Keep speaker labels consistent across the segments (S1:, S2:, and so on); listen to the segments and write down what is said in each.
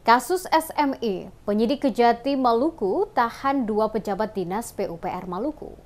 S1: Kasus SMI, penyidik Kejati Maluku tahan 2 pejabat dinas PUPR Maluku.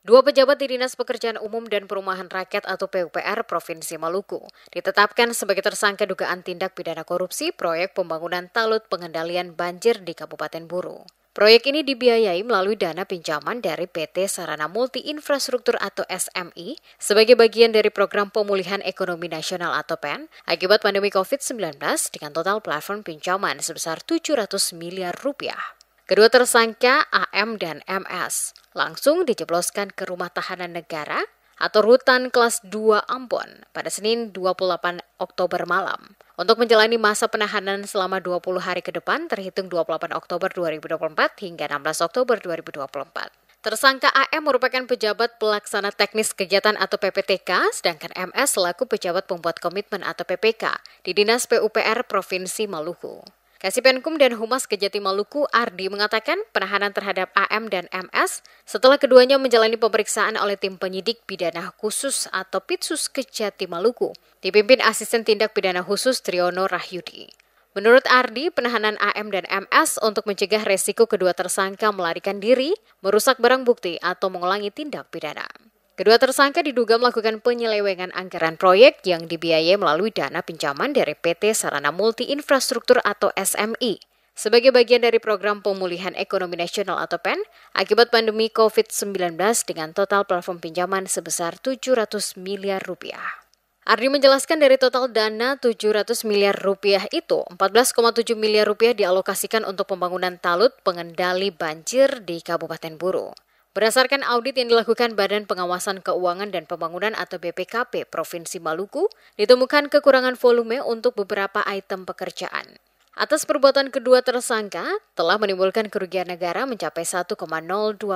S1: 2 pejabat di Dinas Pekerjaan Umum dan Perumahan Rakyat atau PUPR Provinsi Maluku ditetapkan sebagai tersangka dugaan tindak pidana korupsi proyek pembangunan talut pengendalian banjir di Kabupaten Buru. Proyek ini dibiayai melalui dana pinjaman dari PT Sarana Multi Infrastruktur atau SMI sebagai bagian dari Program Pemulihan Ekonomi Nasional atau PEN akibat pandemi COVID-19 dengan total plafon pinjaman sebesar 700 miliar rupiah. Kedua tersangka AM dan MS langsung dijebloskan ke Rumah Tahanan Negara atau Rutan Kelas 2 Ambon pada Senin 28 Oktober malam untuk menjalani masa penahanan selama 20 hari ke depan terhitung 28 Oktober 2024 hingga 16 Oktober 2024. Tersangka AM merupakan pejabat pelaksana teknis kegiatan atau PPTK, sedangkan MS selaku pejabat pembuat komitmen atau PPK di Dinas PUPR Provinsi Maluku. Kasipenkum dan Humas Kejati Maluku Ardi mengatakan penahanan terhadap AM dan MS setelah keduanya menjalani pemeriksaan oleh tim penyidik pidana khusus atau Pitsus Kejati Maluku, dipimpin Asisten Tindak Pidana Khusus Triono Rahyudi. Menurut Ardi, penahanan AM dan MS untuk mencegah resiko kedua tersangka melarikan diri, merusak barang bukti atau mengulangi tindak pidana. Kedua tersangka diduga melakukan penyelewengan anggaran proyek yang dibiayai melalui dana pinjaman dari PT Sarana Multi Infrastruktur atau SMI sebagai bagian dari Program Pemulihan Ekonomi Nasional atau PEN akibat pandemi COVID-19 dengan total plafon pinjaman sebesar 700 miliar rupiah. Ardi menjelaskan dari total dana 700 miliar rupiah itu, 14,7 miliar rupiah dialokasikan untuk pembangunan talut pengendali banjir di Kabupaten Buru. Berdasarkan audit yang dilakukan Badan Pengawasan Keuangan dan Pembangunan atau BPKP Provinsi Maluku, ditemukan kekurangan volume untuk beberapa item pekerjaan. Atas perbuatan kedua tersangka, telah menimbulkan kerugian negara mencapai 1,02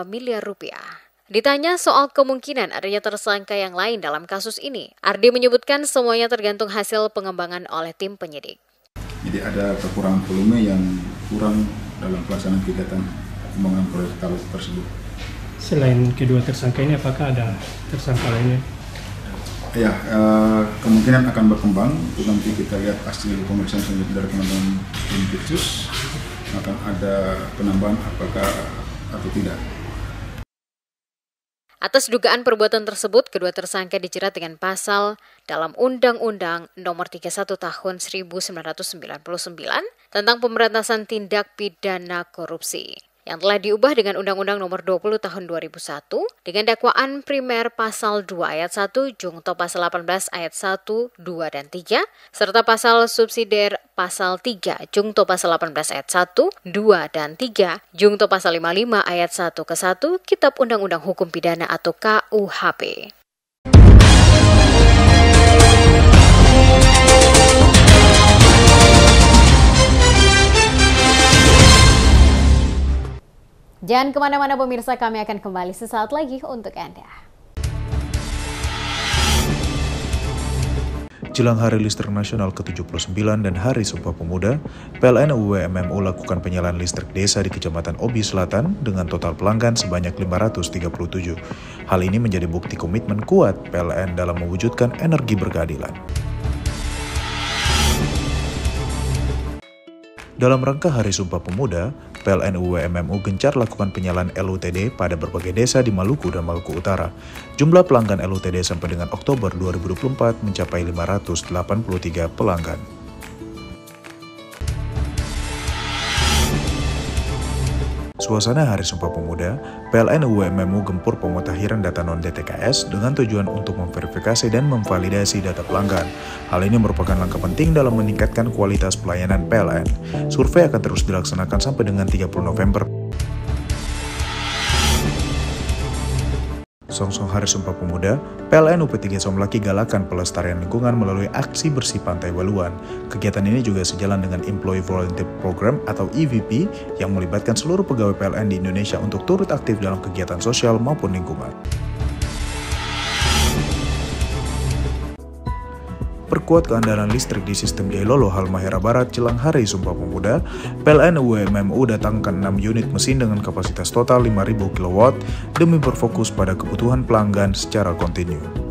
S1: miliar rupiah. Ditanya soal kemungkinan adanya tersangka yang lain dalam kasus ini, Ardi menyebutkan semuanya tergantung hasil pengembangan oleh tim penyidik.
S2: Jadi ada kekurangan volume yang kurang dalam pelaksanaan kegiatan pembangunan proyek talut tersebut.
S3: Selain kedua tersangka ini, apakah ada tersangka lainnya?
S2: Ya, kemungkinan akan berkembang. Itu nanti kita lihat hasil pemeriksaan selanjutnya dari teman-teman tim Pitsus. Akan ada penambahan apakah atau tidak.
S1: Atas dugaan perbuatan tersebut, kedua tersangka dijerat dengan pasal dalam Undang-Undang Nomor 31 Tahun 1999 tentang pemberantasan tindak pidana korupsi, yang telah diubah dengan Undang-Undang Nomor 20 Tahun 2001 dengan dakwaan primer Pasal 2 Ayat 1 Jungto Pasal 18 Ayat 1, 2, dan 3 serta Pasal subsidiar Pasal 3 Jungto Pasal 18 Ayat 1, 2, dan 3 Jungto Pasal 55 Ayat 1 ke 1 Kitab Undang-Undang Hukum Pidana atau KUHP. Jangan kemana-mana pemirsa, kami akan kembali sesaat lagi untuk Anda.
S4: Jelang Hari Listrik Nasional ke-79 dan Hari Sumpah Pemuda, PLN UWMMU lakukan penyalahan listrik desa di Kecamatan Obi Selatan dengan total pelanggan sebanyak 537. Hal ini menjadi bukti komitmen kuat PLN dalam mewujudkan energi berkeadilan. Dalam rangka Hari Sumpah Pemuda, PLN UWMMU gencar lakukan penyalaan LUTD pada berbagai desa di Maluku dan Maluku Utara. Jumlah pelanggan LUTD sampai dengan Oktober 2024 mencapai 583 pelanggan. Suasana Hari Sumpah Pemuda, PLN UWMMU gempur pemutakhiran data non-DTKS dengan tujuan untuk memverifikasi dan memvalidasi data pelanggan. Hal ini merupakan langkah penting dalam meningkatkan kualitas pelayanan PLN. Survei akan terus dilaksanakan sampai dengan 30 November. Songsong Hari Sumpah Pemuda, PLN UP3 Somlaki galakan pelestarian lingkungan melalui aksi bersih Pantai Waluan. Kegiatan ini juga sejalan dengan Employee Volunteer Program atau EVP yang melibatkan seluruh pegawai PLN di Indonesia untuk turut aktif dalam kegiatan sosial maupun lingkungan. Perkuat keandalan listrik di sistem Jailolo Halmahera Barat jelang Hari Sumpah Pemuda, PLN UWMMU datangkan 6 unit mesin dengan kapasitas total 5.000 kW demi berfokus pada kebutuhan pelanggan secara kontinu.